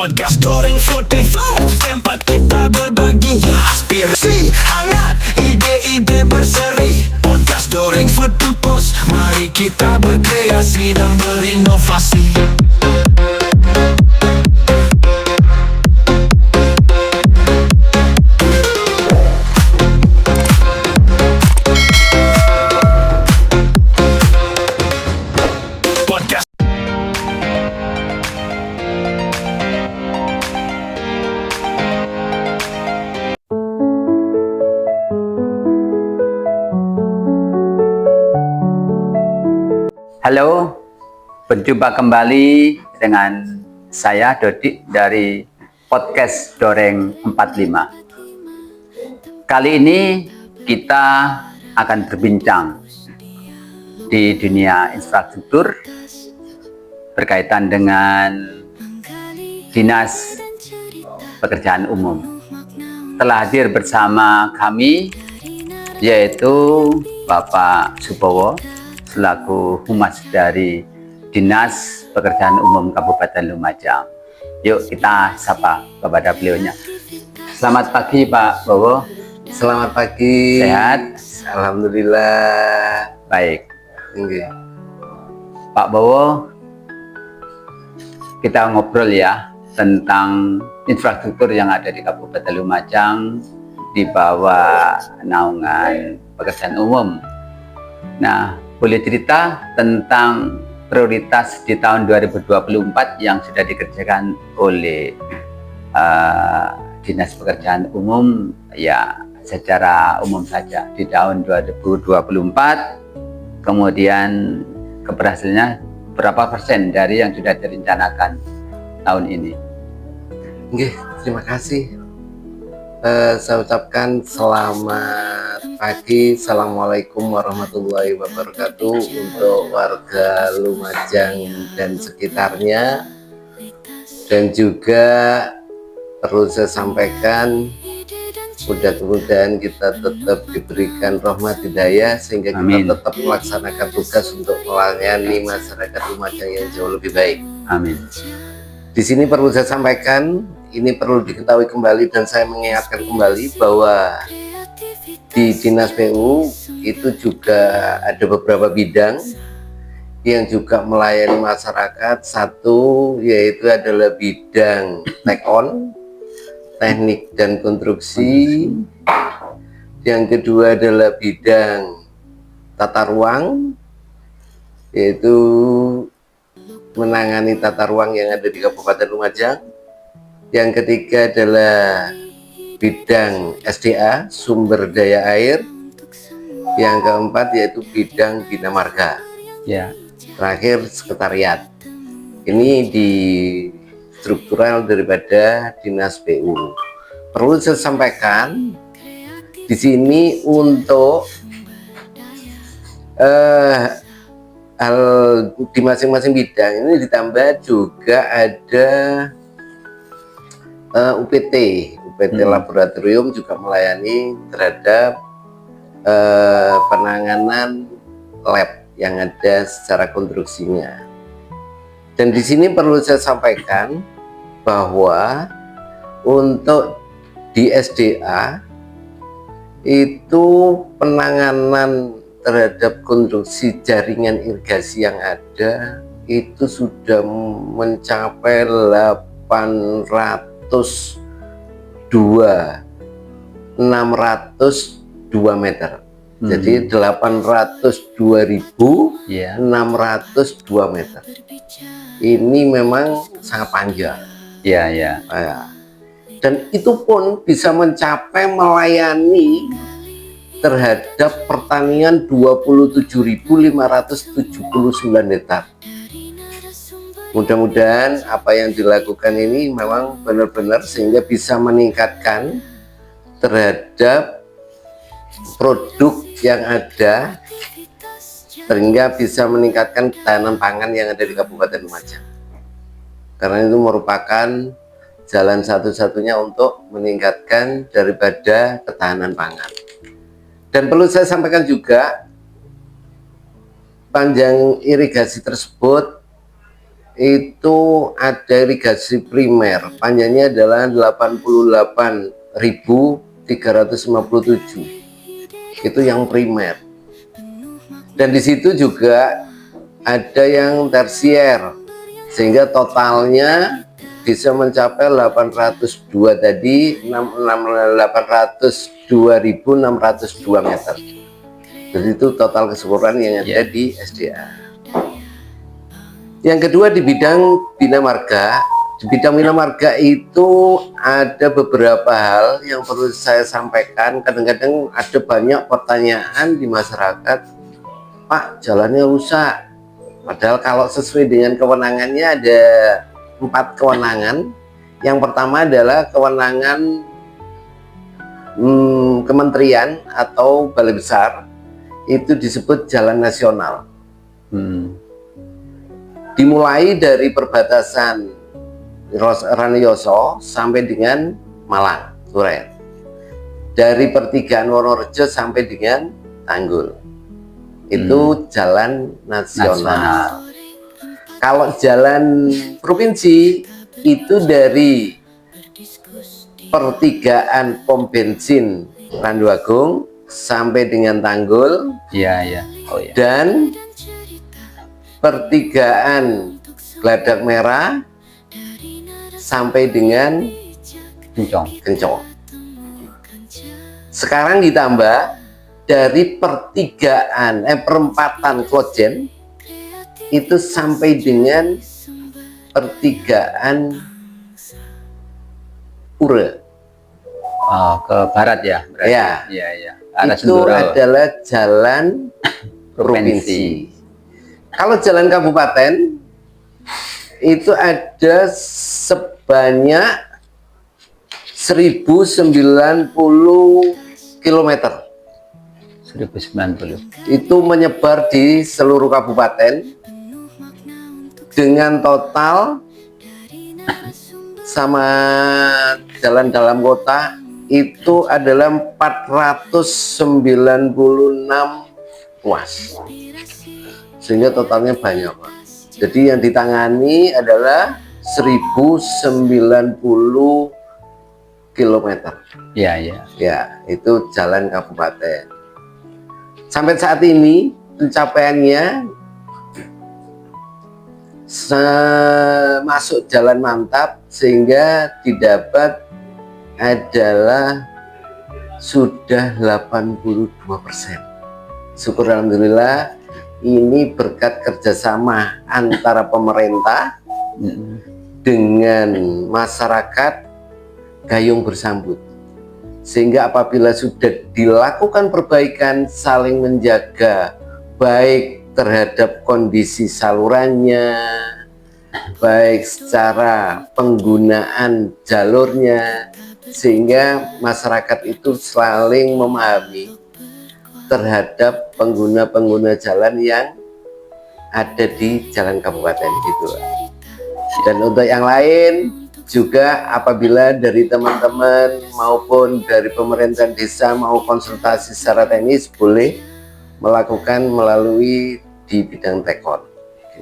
Podcast Doreng 45, tempat kita berbagi aspirasi hangat, ide-ide berseri. Podcast Doreng 45, mari kita berkreasi dan berinovasi. Podcast Halo, berjumpa kembali dengan saya Dodik dari Podcast Doreng 45. Kali ini kita akan berbincang di dunia infrastruktur berkaitan dengan Dinas Pekerjaan Umum. Telah hadir bersama kami yaitu Bapak Subowo selaku Humas dari Dinas Pekerjaan Umum Kabupaten Lumajang. Yuk kita sapa kepada beliaunya. Selamat pagi Pak Bowo. Selamat pagi. Sehat? Alhamdulillah. Baik. Oke. Pak Bowo, kita ngobrol ya tentang infrastruktur yang ada di Kabupaten Lumajang di bawah naungan pekerjaan umum. Nah, boleh cerita tentang prioritas di tahun 2024 yang sudah dikerjakan oleh Dinas Pekerjaan Umum ya secara umum saja di tahun 2024, kemudian keberhasilannya berapa persen dari yang sudah direncanakan tahun ini? Oke, terima kasih. Saya ucapkan selamat pagi. Assalamualaikum warahmatullahi wabarakatuh untuk warga Lumajang dan sekitarnya. Dan juga perlu saya sampaikan, mudah-mudahan kita tetap diberikan rahmat hidayah sehingga Amin. kita tetap melaksanakan tugas untuk melayani masyarakat Lumajang yang jauh lebih baik. Amin. Di sini perlu saya sampaikan, ini perlu diketahui kembali dan saya mengingatkan kembali bahwa di Dinas PU itu juga ada beberapa bidang yang juga melayani masyarakat. Satu yaitu adalah bidang take-on, teknik dan konstruksi. Yang kedua adalah bidang tata ruang, yaitu menangani tata ruang yang ada di Kabupaten Lumajang. Yang ketiga adalah bidang SDA, sumber daya air. Yang keempat yaitu bidang bina marga. Ya. Terakhir sekretariat. Ini di struktural daripada Dinas PU. Perlu saya sampaikan di sini untuk hal di masing-masing bidang ini ditambah juga ada UPT laboratorium juga melayani terhadap penanganan lab yang ada secara konstruksinya. Dan di sini perlu saya sampaikan bahwa untuk di SDA itu penanganan terhadap konstruksi jaringan irigasi yang ada itu sudah mencapai 602 meter. Jadi 802.602 meter. Ini memang sangat panjang. Ya, ya. Dan itu pun bisa mencapai melayani terhadap pertanian 27.579 hektar. Mudah-mudahan apa yang dilakukan ini memang benar-benar sehingga bisa meningkatkan terhadap produk yang ada sehingga bisa meningkatkan ketahanan pangan yang ada di Kabupaten Lumajang. Karena itu merupakan jalan satu-satunya untuk meningkatkan daripada ketahanan pangan. Dan perlu saya sampaikan juga, panjang irigasi tersebut itu ada irigasi primer, panjangnya adalah 88.357. Itu yang primer. Dan di situ juga ada yang tersier, sehingga totalnya bisa mencapai 802 tadi, 802.602 meter. Jadi itu total keseluruhan yang ada di SDA. Yang kedua di bidang Bina Marga. Di bidang Bina Marga itu ada beberapa hal yang perlu saya sampaikan. Kadang-kadang ada banyak pertanyaan di masyarakat, Pak, jalannya rusak. Padahal kalau sesuai dengan kewenangannya ada 4 kewenangan. Yang pertama adalah kewenangan kementerian atau balai besar, itu disebut jalan nasional. Dimulai dari perbatasan Ranuyoso sampai dengan Malang, Duren. Dari pertigaan Wonorejo sampai dengan Tanggul. Itu jalan nasional. Kalau jalan provinsi itu dari pertigaan pom bensin Randu Agung sampai dengan Tanggul. Iya. Oh iya. Dan pertigaan Gladak Merah sampai dengan Kencong. Sekarang ditambah dari perempatan Klojen itu sampai dengan pertigaan Pura. Oh, ke barat ya berarti. Iya. Arah Itu Senduro. adalah jalan provinsi. Kalau jalan kabupaten itu ada sebanyak 1090 km. 1090. Itu menyebar di seluruh kabupaten dengan total sama jalan dalam kota itu adalah 496 ruas. Sehingga totalnya banyak, Pak. Jadi yang ditangani adalah 1090 km. Iya. Ya, itu jalan kabupaten. Sampai saat ini pencapaiannya masuk jalan mantap, sehingga didapat adalah sudah 82%. Syukur alhamdulillah, ini berkat kerjasama antara pemerintah dengan masyarakat gayung bersambut, sehingga apabila sudah dilakukan perbaikan, saling menjaga baik terhadap kondisi salurannya, baik secara penggunaan jalurnya, sehingga masyarakat itu saling memahami terhadap pengguna-pengguna jalan yang ada di jalan kabupaten gitu. Dan untuk yang lain juga, apabila dari teman-teman maupun dari pemerintahan desa mau konsultasi secara teknis, boleh melakukan melalui di bidang tekon.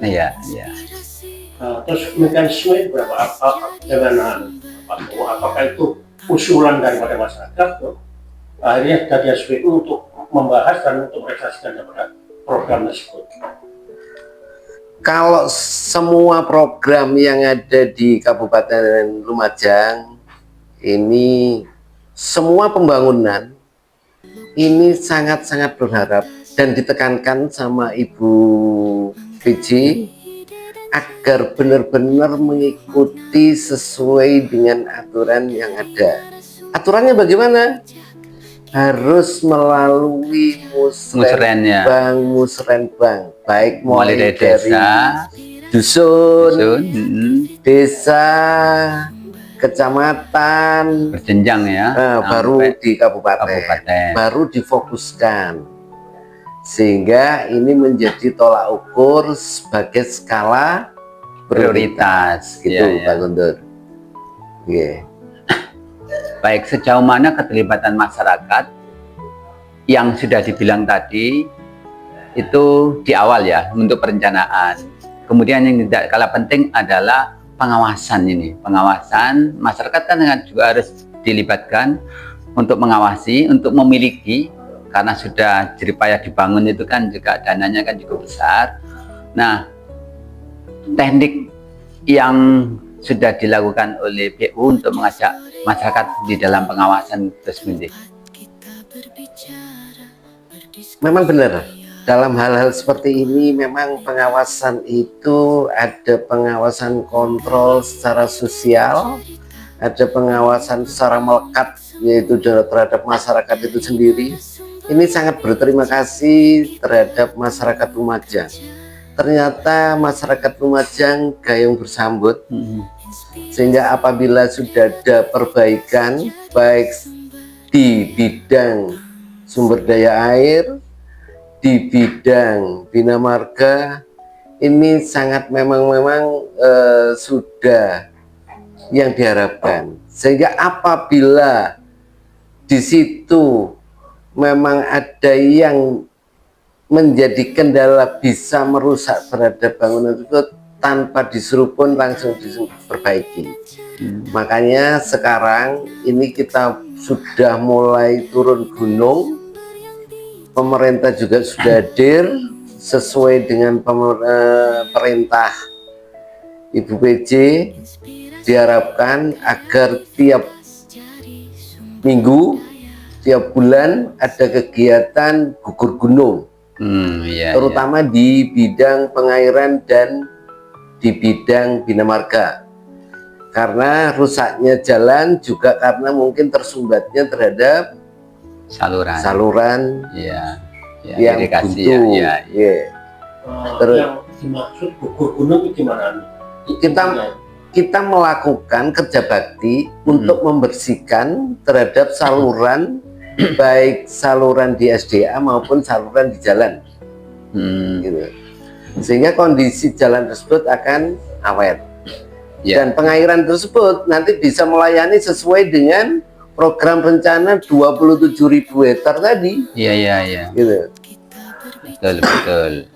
Iya. Terus mekanisme berapa? Apakah itu usulan daripada masyarakat tuh? Akhirnya dari SPU untuk membahas dan untuk merealisasikan daripada program tersebut. Kalau semua program yang ada di Kabupaten Lumajang ini, semua pembangunan ini sangat-sangat berharap dan ditekankan sama Ibu PJ agar benar-benar mengikuti sesuai dengan aturan yang ada. Aturannya bagaimana? Harus melalui musrenbang, baik mulai dari desa, dusun, desa, kecamatan, berjenjang ya, baru di kabupaten, baru difokuskan, sehingga ini menjadi tolak ukur sebagai skala prioritas gitu, Pak Guntur. Baik, sejauh mana keterlibatan masyarakat yang sudah dibilang tadi itu di awal ya untuk perencanaan. kemudian yang tidak kalah penting adalah pengawasan ini. Pengawasan masyarakat kan juga harus dilibatkan untuk mengawasi, untuk memiliki, karena sudah jeripaya dibangun itu kan juga dananya kan cukup besar. Nah, teknik yang sudah dilakukan oleh PU untuk mengajak masyarakat di dalam pengawasan tersebut. Memang benar, dalam hal-hal seperti ini memang pengawasan itu ada pengawasan kontrol secara sosial, ada pengawasan secara melekat yaitu terhadap masyarakat itu sendiri. Ini sangat berterima kasih terhadap masyarakat Lumajang. Ternyata masyarakat Lumajang gayung bersambut, sehingga apabila sudah ada perbaikan baik di bidang sumber daya air, di bidang bina marga, ini sangat memang sudah yang diharapkan. Sehingga apabila di situ memang ada yang menjadi kendala bisa merusak terhadap bangunan itu, tanpa disuruh pun langsung diperbaiki. Makanya sekarang ini kita sudah mulai turun gunung, pemerintah juga sudah hadir sesuai dengan perintah Ibu PJ. Diharapkan agar tiap minggu, tiap bulan ada kegiatan gugur gunung, terutama di bidang pengairan dan di bidang bina marga. Karena rusaknya jalan juga karena mungkin tersumbatnya terhadap saluran yang irigasi, buntu. Terus yang dimaksud gugur gunung itu gimana? kita melakukan kerja bakti untuk membersihkan terhadap saluran, baik saluran di SDA maupun saluran di jalan, gitu. Sehingga kondisi jalan tersebut akan awet, dan pengairan tersebut nanti bisa melayani sesuai dengan program rencana 27.000 hektar tadi. Gitu. Betul.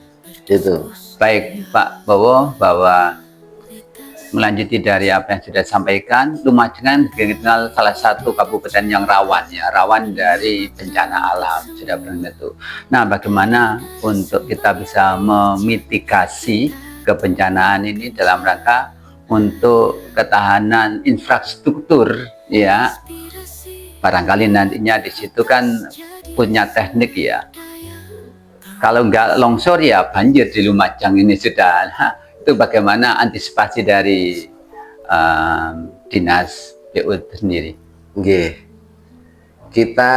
Gitu. Baik Pak Bowo, bahwa melanjuti dari apa yang sudah disampaikan, Lumajang dikenal salah satu kabupaten yang rawan dari bencana alam, sudah tentu. Nah, bagaimana untuk kita bisa memitigasi kebencanaan ini dalam rangka untuk ketahanan infrastruktur, ya? Barangkali nantinya di situ kan punya teknik, ya. Kalau nggak longsor ya banjir di Lumajang ini sudah. Nah, itu bagaimana antisipasi dari dinas PU itu sendiri? Kita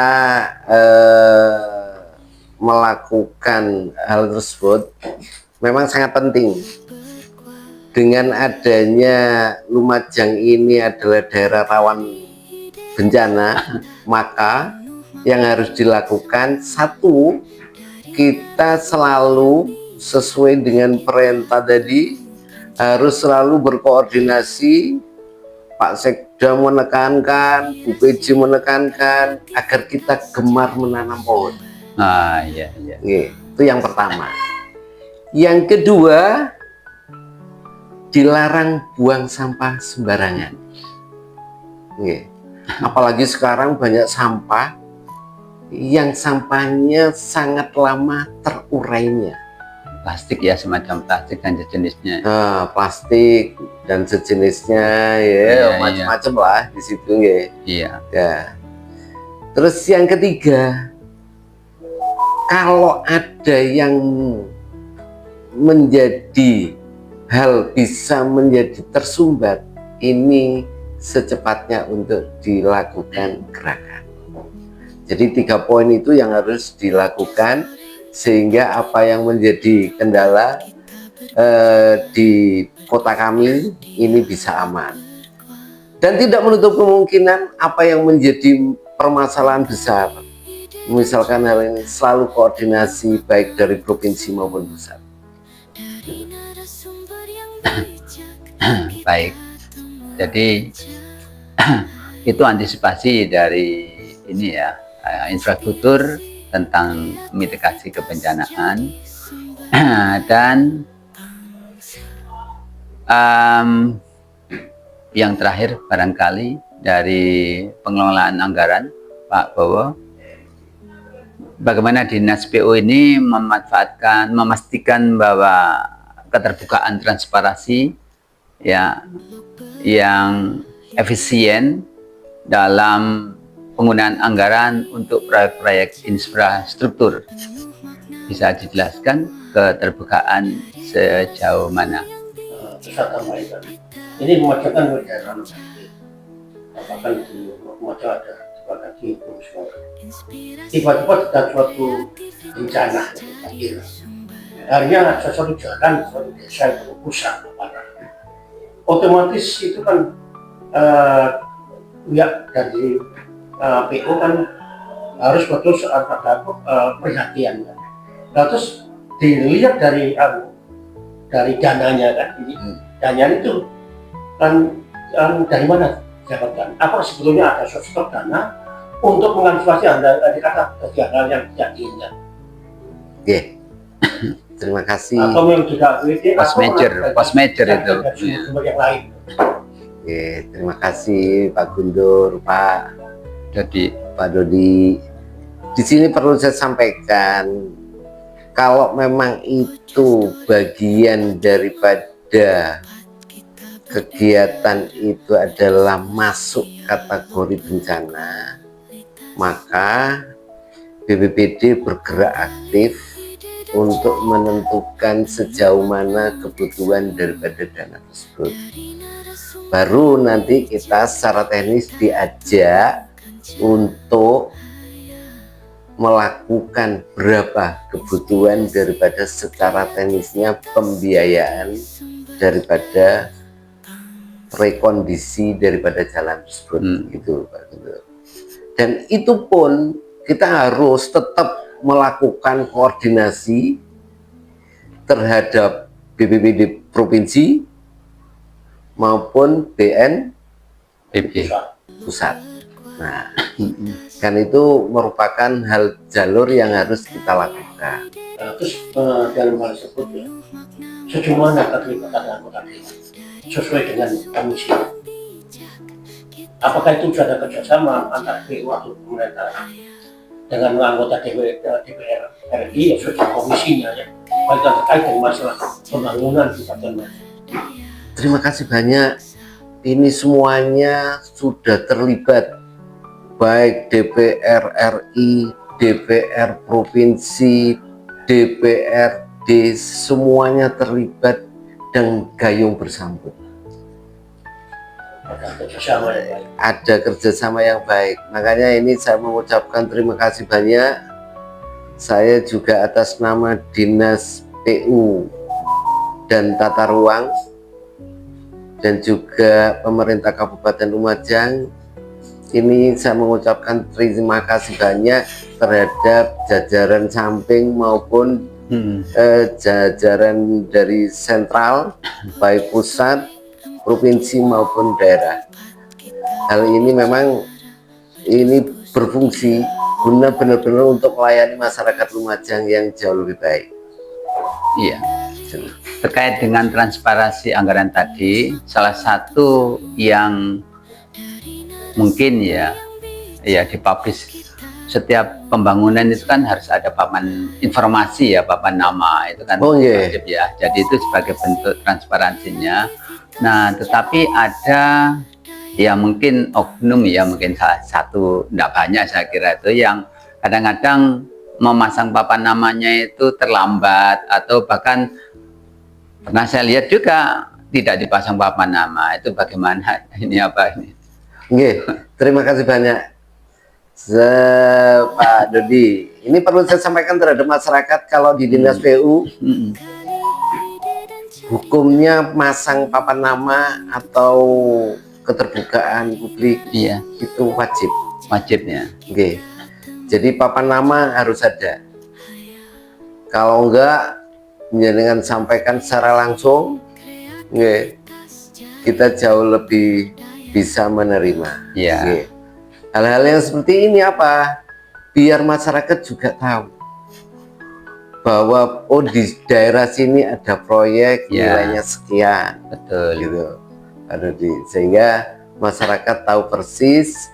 melakukan hal tersebut memang sangat penting. Dengan adanya Lumajang ini adalah daerah rawan bencana, maka yang harus dilakukan, satu, kita selalu sesuai dengan perintah tadi, harus selalu berkoordinasi. Pak Sekda menekankan, Bu PJ menekankan agar kita gemar menanam pohon. Itu yang pertama. Yang kedua, dilarang buang sampah sembarangan. Apalagi sekarang banyak sampah yang sampahnya sangat lama terurainya. Plastik, ya, semacam plastik dan sejenisnya. Plastik dan sejenisnya, macam-macam lah di situ, ya. Terus yang ketiga, kalau ada yang menjadi hal bisa menjadi tersumbat, ini secepatnya untuk dilakukan gerakan. Jadi 3 poin itu yang harus dilakukan, sehingga apa yang menjadi kendala di kota kami ini bisa aman. Dan tidak menutup kemungkinan apa yang menjadi permasalahan besar, misalkan hal ini, selalu koordinasi baik dari provinsi maupun pusat. Baik, jadi itu antisipasi dari ini, ya, infrastruktur tentang mitigasi kebencanaan. Dan Yang terakhir barangkali dari pengelolaan anggaran Pak Bowo, bagaimana Dinas PU ini memastikan bahwa keterbukaan transparansi ya yang efisien dalam penggunaan anggaran untuk proyek-proyek infrastruktur. Bisa dijelaskan keterbukaan sejauh mana? Saya tambahkan, ini memajukan berjalan, bahkan di Lumajang ada sebagai tiba-tiba ada suatu bencana banjir. Akhirnya sesuatu jalan, suatu desa itu rusak, otomatis itu kan pihak dari PO kan harus betul ada perhatian kan. Nah, terus dilihat dari dananya kan, ini dananya itu kan dari mana didapatkan? Apa sebetulnya ada stok dana untuk mengantisipasi kata kegiatan yang tidak diinginkan? Oke, terima kasih. Atau yang tidak Post major itu. Yang lain. Oke, terima kasih Pak Guntur, Pak Dodi. Di sini perlu saya sampaikan, kalau memang itu bagian daripada kegiatan itu adalah masuk kategori bencana, maka BPBD bergerak aktif untuk menentukan sejauh mana kebutuhan daripada dana tersebut. Baru nanti kita secara teknis diajak untuk melakukan berapa kebutuhan daripada secara teknisnya pembiayaan daripada rekondisi daripada jalan tersebut, gitu Pak Guntur. Dan itu pun kita harus tetap melakukan koordinasi terhadap BPBD provinsi maupun BNPB pusat. Nah, kan itu merupakan hal jalur yang harus kita lakukan. Terus dalam hal tersebut ya, sejauh mana keterlibatan anggota dewan sesuai dengan komisi? Apakah itu sudah ada kerjasama antara PU atau pemerintah dengan anggota DPR RI ya sudah komisinya ya, baik terkait dengan masalah pembangunan di Kabupaten. Terima kasih banyak. Ini semuanya sudah terlibat, baik DPR RI, DPR provinsi, DPRD, semuanya terlibat dan gayung bersambut. Ada kerjasama yang baik. Makanya ini saya mengucapkan terima kasih banyak. Saya juga atas nama Dinas PU dan Tata Ruang dan juga pemerintah Kabupaten Lumajang, ini saya mengucapkan terima kasih banyak terhadap jajaran samping maupun jajaran dari sentral, baik pusat, provinsi maupun daerah. Hal ini memang ini berfungsi guna benar-benar untuk melayani masyarakat Lumajang yang jauh lebih baik. Iya. Terkait dengan transparansi anggaran tadi, salah satu yang mungkin ya dipublish setiap pembangunan itu kan harus ada papan informasi ya, papan nama itu kan wajib ya. Jadi itu sebagai bentuk transparansinya. Nah, tetapi ada ya mungkin oknum ya, mungkin salah satu, tidak banyak saya kira itu, yang kadang-kadang memasang papan namanya itu terlambat atau bahkan pernah saya lihat juga tidak dipasang papan nama. Itu bagaimana? Ini apa ini? Oke, terima kasih banyak Pak Dodi. Ini perlu saya sampaikan terhadap masyarakat, kalau di Dinas PU hukumnya masang papan nama atau keterbukaan publik itu wajibnya. Oke. Jadi papan nama harus ada. Kalau enggak, dengan sampaikan secara langsung, kita jauh lebih bisa menerima. Hal-hal yang seperti ini apa? Biar masyarakat juga tahu bahwa oh di daerah sini ada proyek Ya. nilainya sekian Betul. gitu Pak Dodi, sehingga masyarakat tahu persis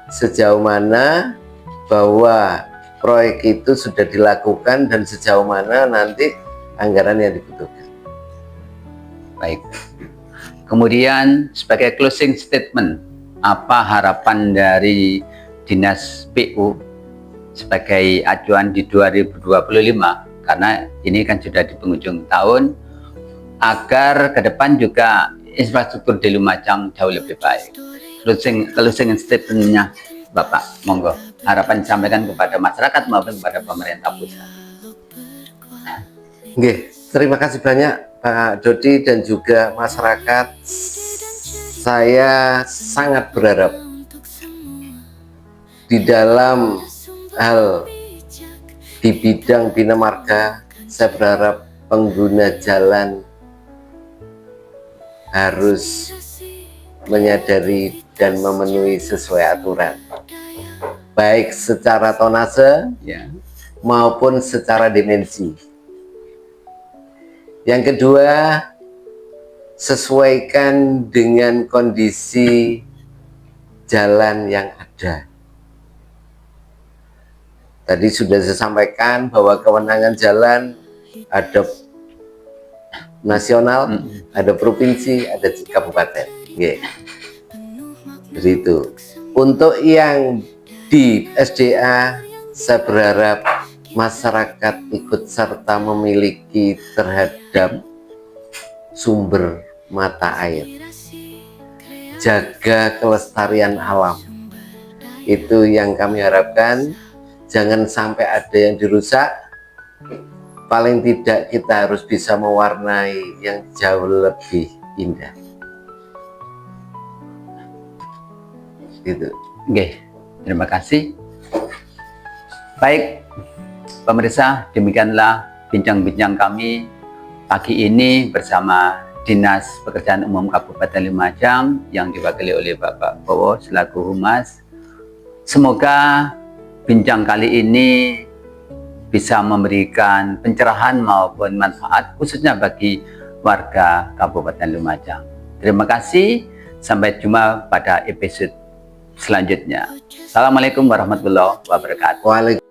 sejauh mana bahwa proyek itu sudah dilakukan dan sejauh mana nanti anggaran yang dibutuhkan. Baik. Kemudian sebagai closing statement, apa harapan dari Dinas PU sebagai acuan di 2025, karena ini kan sudah di penghujung tahun, agar ke depan juga infrastruktur di Lumajang jauh lebih baik. Closing statement-nya Bapak, monggo. Harapan disampaikan kepada masyarakat maupun kepada pemerintah pusat. Oke, terima kasih banyak Pak Dodi dan juga masyarakat. Saya sangat berharap di dalam hal di bidang bina marga, saya berharap pengguna jalan harus menyadari dan memenuhi sesuai aturan, baik secara tonase Ya. maupun secara dimensi. Yang kedua, sesuaikan dengan kondisi jalan yang ada. Tadi sudah saya sampaikan bahwa kewenangan jalan ada nasional, ada provinsi, ada kabupaten. Oke. Jadi itu. Untuk yang di SDA, saya berharap masyarakat ikut serta memiliki terhadap sumber mata air, jaga kelestarian alam. Itu yang kami harapkan, jangan sampai ada yang dirusak. Paling tidak kita harus bisa mewarnai yang jauh lebih indah. Gitu. Oke, terima kasih. Baik, pemirsa, demikianlah bincang-bincang kami pagi ini bersama Dinas Pekerjaan Umum Kabupaten Lumajang yang diwakili oleh Bapak Bowo selaku Humas. Semoga bincang kali ini bisa memberikan pencerahan maupun manfaat khususnya bagi warga Kabupaten Lumajang. Terima kasih, sampai jumpa pada episode selanjutnya. Assalamualaikum warahmatullahi wabarakatuh. Waalaikumsalam.